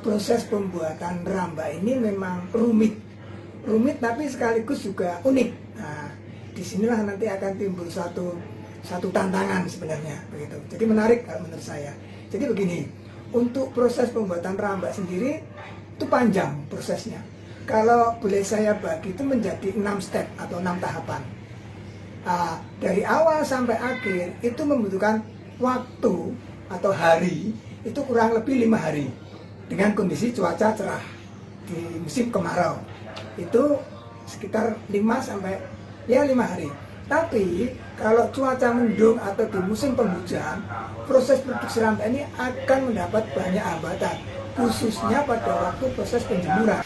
proses pembuatan rambak ini memang rumit tapi sekaligus juga unik. Nah, disinilah nanti akan timbul satu tantangan sebenarnya begitu. Jadi menarik kalau menurut saya. Jadi begini, untuk proses pembuatan rambak sendiri itu panjang prosesnya. Kalau boleh saya bagi itu menjadi 6 step atau 6 tahapan. Dari awal sampai akhir itu membutuhkan waktu atau hari itu kurang lebih 5 hari dengan kondisi cuaca cerah di musim kemarau itu sekitar 5 hari. Tapi kalau cuaca mendung atau di musim penghujan, proses produksi rambak ini akan mendapat banyak hambatan, khususnya pada waktu proses penjemuran.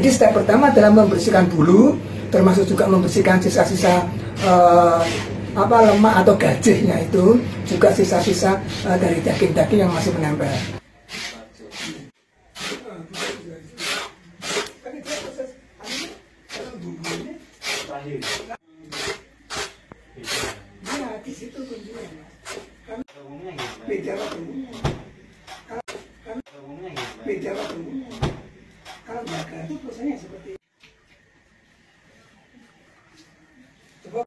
Jadi step pertama adalah membersihkan bulu, termasuk juga membersihkan sisa-sisa lemak atau gajihnya itu, juga sisa-sisa dari daging-daging yang masih menempel. Nah, di situ kuncinya, Mas. Beda waktunya. Beda waktunya. Kalau jaga itu prosesnya seperti coba.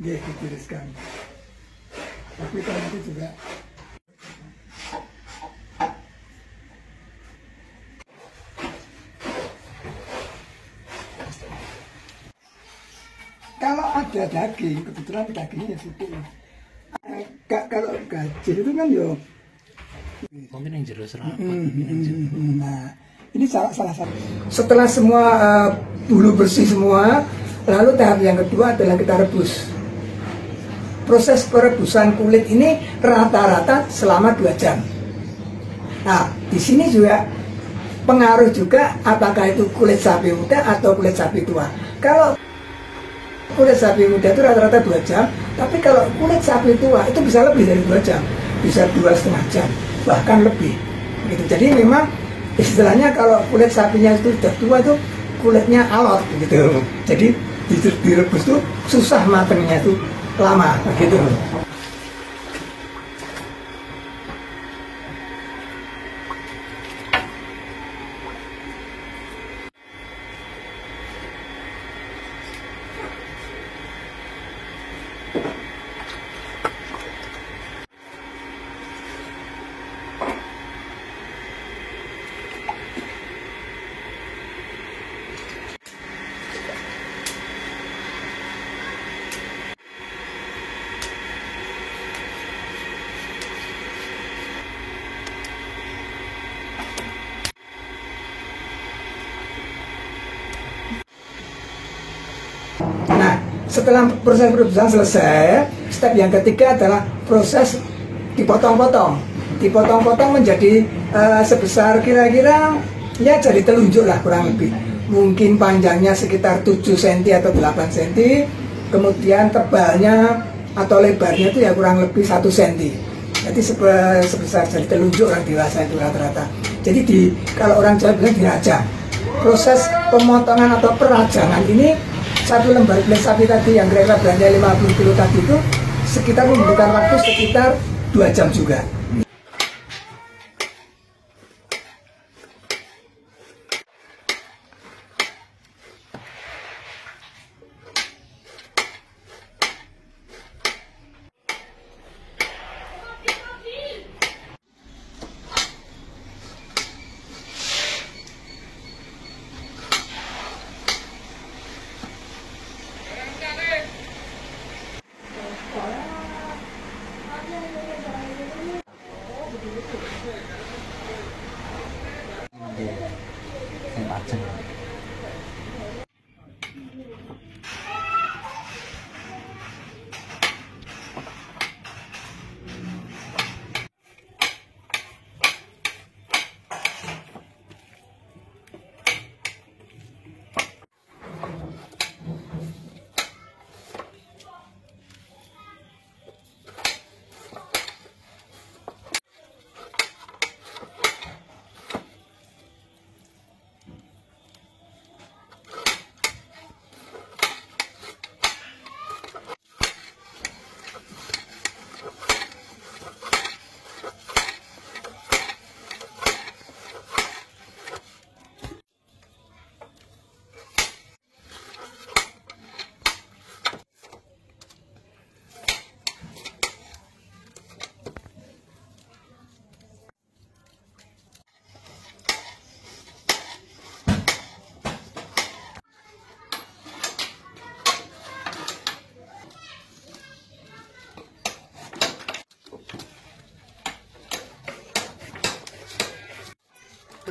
Dia ditiriskan. Tapi kalau itu juga kalau ada daging, kebetulan dagingnya sedikit. Kalau gajah itu kan yo mungkin yang jelas rapat. Nah, ini salah satu. Setelah semua bulu bersih semua, lalu tahap yang kedua adalah kita rebus. Proses perebusan kulit ini rata-rata selama 2 jam. Nah, di sini juga pengaruh juga apakah itu kulit sapi muda atau kulit sapi tua. Kalau kulit sapi muda itu rata-rata 2 jam, tapi kalau kulit sapi tua itu bisa lebih dari 2 jam, bisa 2,5 jam, bahkan lebih. Gitu. Jadi memang istilahnya kalau kulit sapinya itu sudah tua itu kulitnya alot gitu. Jadi direbus tuh susah matangnya tuh lama begitu. Nah, setelah proses perebusan selesai, step yang ketiga adalah proses dipotong-potong. Dipotong-potong menjadi sebesar kira-kira ya jadi telunjuk lah kurang lebih. Mungkin panjangnya sekitar 7 cm atau 8 cm. Kemudian tebalnya atau lebarnya itu ya kurang lebih 1 cm. Jadi sebesar jadi telunjuk orang dewasa itu rata-rata. Jadi kalau orang Jawa bilang dirajang. Proses pemotongan atau perajangan ini, 1 lembar kulit sapi tadi yang kira-kira beratnya 50 kg tadi itu sekitar membutuhkan waktu sekitar 2 jam juga.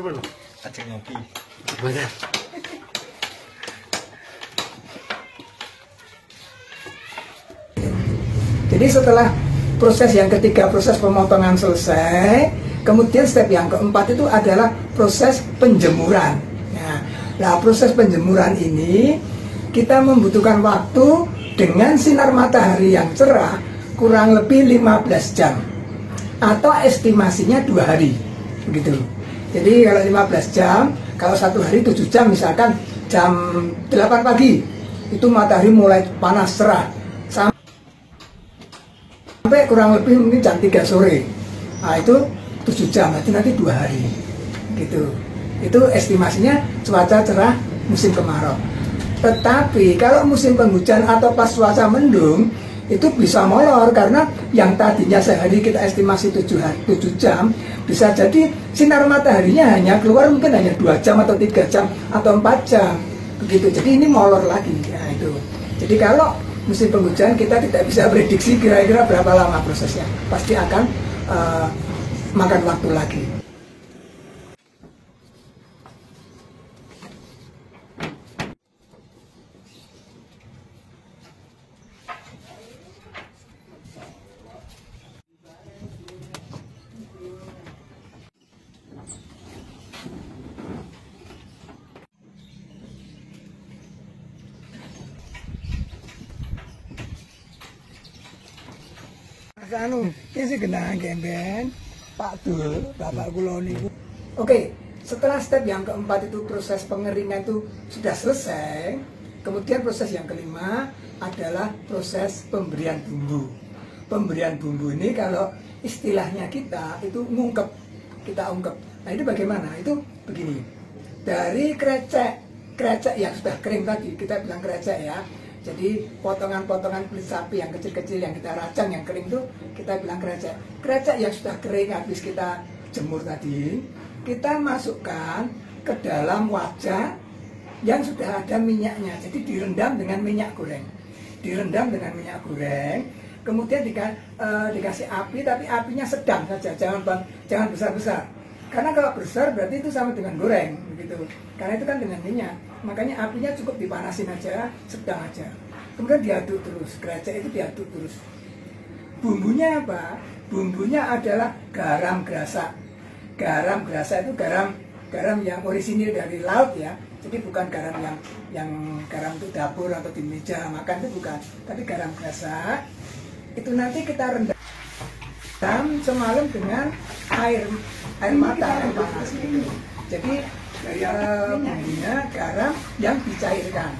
belum? Ajeng ngopi. Bener. Jadi setelah proses yang ketiga, proses pemotongan selesai, kemudian step yang keempat itu adalah proses penjemuran. Nah, proses penjemuran ini kita membutuhkan waktu dengan sinar matahari yang cerah kurang lebih 15 jam atau estimasinya 2 hari begitu. Jadi kalau 15 jam, kalau 1 hari 7 jam, misalkan jam 8 pagi itu matahari mulai panas cerah sampai kurang lebih mungkin jam 3 sore. Nah, itu 7 jam, nanti 2 hari gitu. Itu estimasinya cuaca cerah musim kemarau. Tetapi kalau musim penghujan atau pas cuaca mendung itu bisa molor, karena yang tadinya sehari kita estimasi 7 jam, bisa jadi sinar mataharinya hanya keluar mungkin hanya 2 jam atau 3 jam atau 4 jam begitu. Jadi ini molor lagi. Nah, itu. Jadi kalau musim penghujan kita tidak bisa prediksi kira-kira berapa lama prosesnya, pasti akan makan waktu lagi. Anu, ini sih kena gemben, Pak Dul, Bapak kula niku. Oke, setelah step yang keempat itu proses pengeringan itu sudah selesai, kemudian proses yang kelima adalah proses pemberian bumbu. Pemberian bumbu ini kalau istilahnya kita itu ngungkep, kita ungkep. Nah itu bagaimana? Itu begini, dari krecek yang sudah kering tadi, kita bilang krecek ya. Jadi potongan-potongan kulit sapi yang kecil-kecil yang kita racang, yang kering itu kita bilang krecek. Krecek yang sudah kering habis kita jemur tadi, kita masukkan ke dalam wajan yang sudah ada minyaknya. Jadi direndam dengan minyak goreng. Direndam dengan minyak goreng, kemudian dikasih api, tapi apinya sedang saja, jangan besar-besar. Karena kalau besar berarti itu sama dengan goreng, begitu. Karena itu kan dengan minyak, makanya apinya cukup dipanasin aja, sedang aja. Kemudian diaduk terus, krecek itu diaduk terus. Bumbunya apa? Bumbunya adalah garam gerasa. Garam gerasa itu garam yang orisinil dari laut ya. Jadi bukan garam yang garam untuk dapur atau di meja makan, itu bukan. Tapi garam gerasa itu nanti kita rendam semalam dengan air mata, air panas. Jadi bumbunya garam yang dicairkan.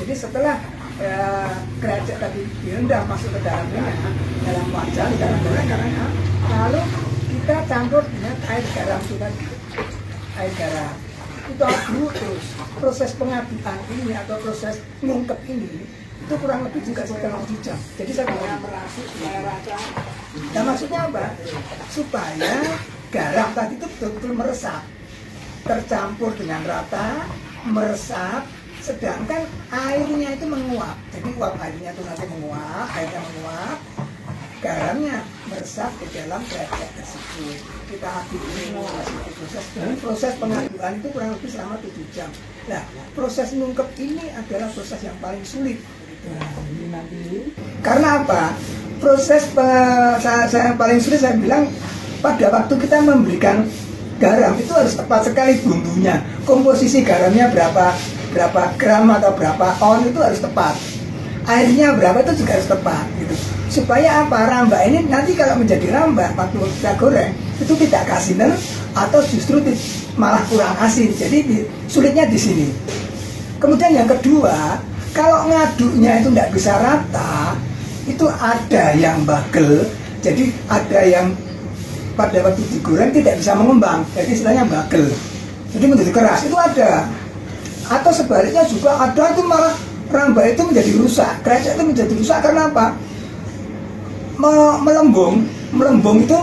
Jadi setelah krecek tadi direndam masuk ke dalam minyak, dalam wajan, dalam goreng, lalu kita campur dengan air garam itu tadi, air garam. Itu aduk terus. Proses pengadukan ini atau proses ngungkep ini itu kurang lebih juga sekitar 7 jam. Jadi saya merasuk, saya rasa. Nah maksudnya apa? Supaya garam tadi itu betul-betul meresap, tercampur dengan rata, meresap, sedangkan airnya itu menguap. Jadi uap airnya itu nanti menguap, airnya menguap, garamnya meresap ke dalam krecek tersebut. Kita aduk ini proses pengadukan itu kurang lebih selama 7 jam. Nah, proses ngungkep ini adalah proses yang paling sulit. Nah, ini nanti. Karena apa? Proses saya paling sulit, saya bilang pada waktu kita memberikan garam itu harus tepat sekali bumbunya. Komposisi garamnya berapa gram atau berapa on itu harus tepat. Airnya berapa itu juga harus tepat gitu. Supaya apa? Rambak ini nanti kalau menjadi rambak waktu kita goreng itu tidak kasinen atau justru malah kurang asin. Jadi sulitnya di sini. Kemudian yang kedua, kalau ngaduknya itu tidak bisa rata, itu ada yang bagel. Jadi ada yang pada waktu digoreng tidak bisa mengembang, jadi istilahnya bagel. Jadi menjadi keras, itu ada. Atau sebaliknya juga ada itu malah rambak itu menjadi rusak, krecek itu menjadi rusak karena apa? Melembung itu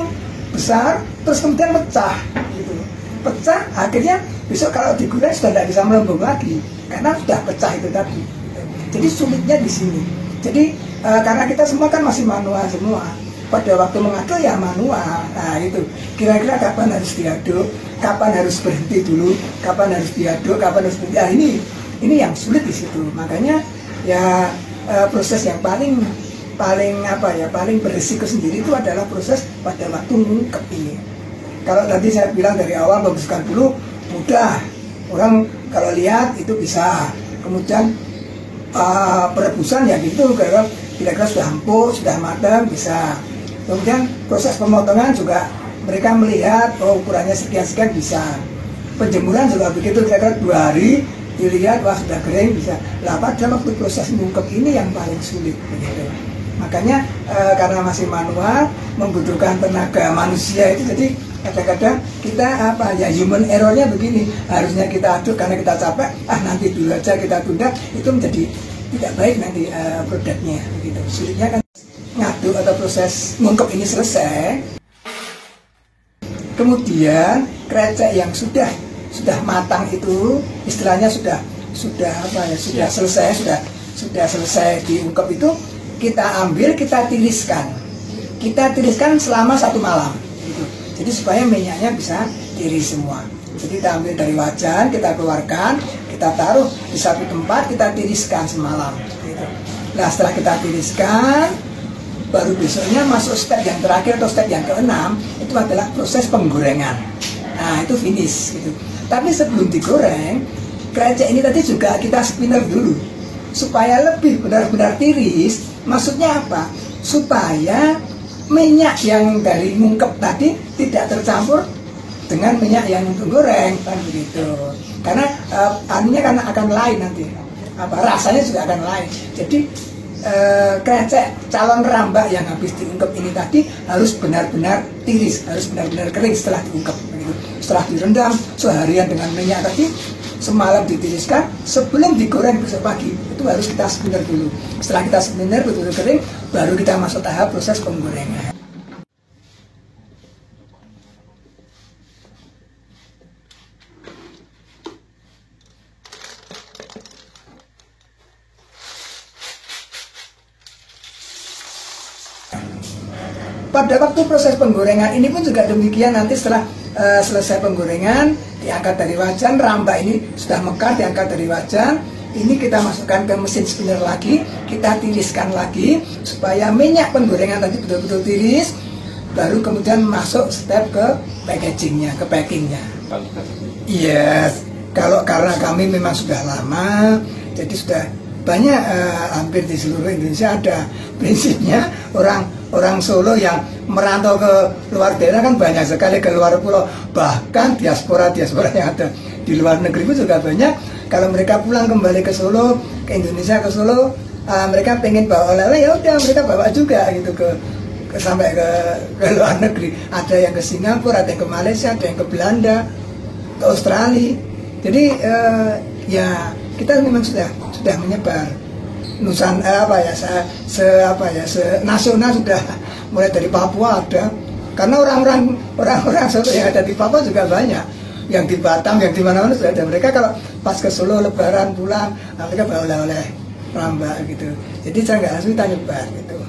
besar, terus kemudian pecah, gitu. Pecah, akhirnya besok kalau digoreng sudah tidak bisa melembung lagi, karena sudah pecah itu tadi. Jadi sulitnya di sini. Jadi karena kita semua kan masih manual semua, pada waktu mengaduk ya manual. Nah itu kira-kira kapan harus diaduk, kapan harus berhenti dulu, kapan harus diaduk, kapan harus berhenti. Nah, ini yang sulit di situ. Makanya ya proses yang paling berisiko sendiri itu adalah proses pada waktu mengungkep ini. Kalau tadi saya bilang dari awal membusukkan dulu mudah, orang kalau lihat itu bisa. Kemudian perebusan ya gitu, kira-kira sudah empuk, sudah matang bisa. Kemudian proses pemotongan juga mereka melihat ukurannya sekian-sekian bisa. Penjemuran juga begitu, kira-kira 2 hari dilihat wah sudah kering bisa. Lah pada waktu proses mengungkep ini yang paling sulit begitu. Makanya karena masih manual membutuhkan tenaga manusia itu, jadi kadang-kadang kita human errornya begini, harusnya kita aduk karena kita capek, nanti dulu aja kita tunda, itu menjadi tidak baik nanti produknya begitu. Sulitnya kan ngaduk atau proses ngungkep ini selesai, kemudian krecek yang sudah matang itu istilahnya sudah selesai diungkep itu kita ambil, kita tiriskan selama 1 malam gitu. Jadi supaya minyaknya bisa tiris semua. Jadi kita ambil dari wajan, kita keluarkan, kita taruh di satu tempat, kita tiriskan semalam gitu. Nah setelah kita tiriskan, baru besoknya masuk step yang terakhir atau step yang ke-6, itu adalah proses penggorengan. Nah itu finish gitu. Tapi sebelum digoreng, krecek ini tadi juga kita spinner dulu supaya lebih benar-benar tiris. Maksudnya apa? Supaya minyak yang dari ngungkep tadi tidak tercampur dengan minyak yang untuk goreng, kan begitu. Karena anunya kan akan lain nanti, rasanya juga akan lain. Jadi krecek calon rambak yang habis diungkep ini tadi harus benar-benar tiris, harus benar-benar kering setelah diungkep. Begitu. Setelah direndam seharian dengan minyak tadi, semalam ditiriskan, sebelum digoreng besok pagi itu harus kita spinner dulu. Setelah kita spinner betul-betul kering, baru kita masuk tahap proses penggorengan. Pada waktu proses penggorengan ini pun juga demikian, nanti setelah selesai penggorengan diangkat dari wajan, rambak ini sudah mekar, diangkat dari wajan, ini kita masukkan ke mesin spinner lagi, kita tiriskan lagi supaya minyak penggorengan tadi betul-betul tiris, baru kemudian masuk step ke packagingnya, ke packingnya. Yes, karena kami memang sudah lama, jadi sudah banyak, hampir di seluruh Indonesia ada prinsipnya. Orang Solo yang merantau ke luar daerah kan banyak sekali, ke luar pulau, bahkan diaspora yang ada di luar negeri pun juga banyak. Kalau mereka pulang kembali ke Solo, ke Indonesia, ke Solo, mereka pengen bawa oleh-oleh, ya udah mereka bawa juga gitu sampai ke luar negeri. Ada yang ke Singapura, ada yang ke Malaysia, ada yang ke Belanda, ke Australia. Jadi ya kita memang sudah menyebar nasional, sudah mulai dari Papua ada, karena orang-orang Solo yang ada di Papua juga banyak, yang di Batam, yang di mana-mana sudah ada. Mereka kalau pas ke Solo lebaran pulang, mereka bawa oleh-oleh rambak gitu. Jadi saya nggak langsung kita nyebar gitu.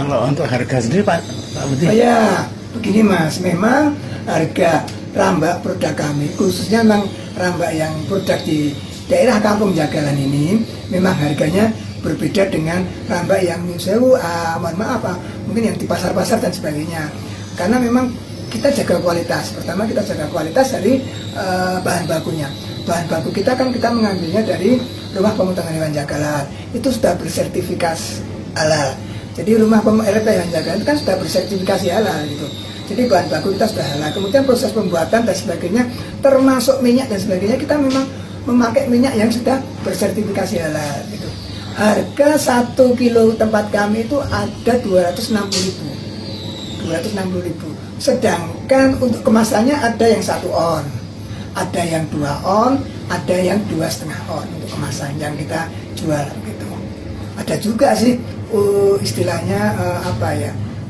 Kalau untuk harga sendiri Pak Budi? Ya, begini Mas, memang harga rambak produk kami, khususnya memang rambak yang produk di daerah Kampung Jagalan ini, memang harganya berbeda dengan rambak yang sewu, mohon maaf, mungkin yang di pasar-pasar dan sebagainya. Karena memang kita jaga kualitas. Pertama kita jaga kualitas dari bahan bakunya. Bahan baku kita kan kita mengambilnya dari Rumah Pemotongan Hewan Jagalan. Itu sudah bersertifikasi halal. Jadi Rumah Pemotongan Hewan Jagalan itu kan sudah bersertifikasi halal gitu. Jadi bahan baku kita sudah halal. Kemudian proses pembuatan dan sebagainya, termasuk minyak dan sebagainya, kita memang memakai minyak yang sudah bersertifikasi halal gitu. Harga 1 kilo tempat kami itu ada 260.000. Sedangkan untuk kemasannya ada yang 1 on, ada yang 2 on, ada yang 2,5 on untuk kemasan yang kita jual gitu. Ada juga sih istilahnya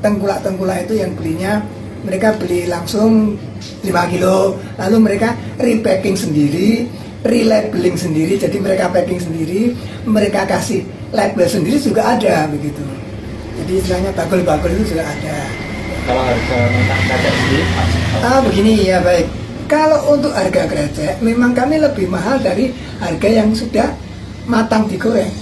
tengkulak-tengkulak itu yang belinya, mereka beli langsung 5 kilo, lalu mereka repacking sendiri, relabeling sendiri, jadi mereka packing sendiri, mereka kasih label sendiri juga ada begitu. Jadi istilahnya bagul-bagul itu juga ada. Kalau harga krecek sendiri? Begini ya, baik. Kalau untuk harga krecek, memang kami lebih mahal dari harga yang sudah matang digoreng.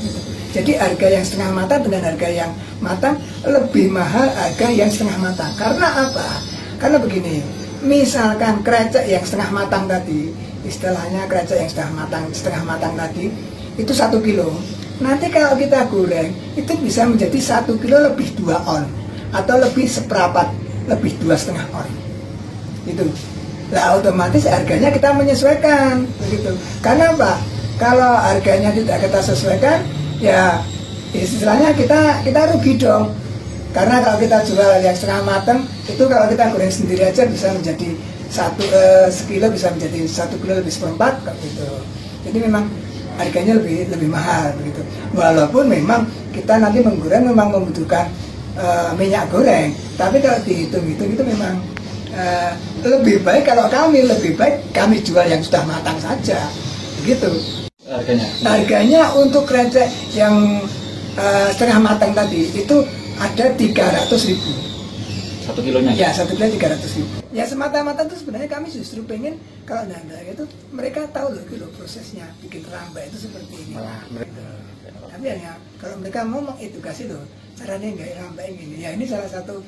Jadi harga yang setengah matang dengan harga yang matang lebih mahal harga yang setengah matang. Karena apa? Karena begini, misalkan krecek yang setengah matang tadi, istilahnya krecek yang setengah matang tadi, itu 1 kilo. Nanti kalau kita goreng, itu bisa menjadi 1 kilo lebih 2 on. Atau lebih seperempat, lebih 2,5 on. Itu. Nah, otomatis harganya kita menyesuaikan begitu. Karena apa? Kalau harganya tidak kita sesuaikan, ya istilahnya kita rugi dong. Karena kalau kita jual yang setengah matang, itu kalau kita goreng sendiri aja bisa menjadi sekilo bisa menjadi 1 kilo lebih seperempat gitu. Jadi memang harganya lebih mahal begitu. Walaupun memang kita nanti menggoreng memang membutuhkan minyak goreng, tapi kalau dihitung-hitung itu memang lebih baik kami jual yang sudah matang saja begitu. Harganya untuk krecek yang setengah matang tadi itu ada 300.000 1 kilonya? Ya, 1 kilo 300.000. Ya semata-mata itu sebenarnya kami justru pengen kalau nanda itu mereka tahu loh gitu prosesnya bikin rambak itu seperti ini. Tapi ya kalau mereka mau mengedukasi loh caranya nggak rambak ini. Ya ini salah satu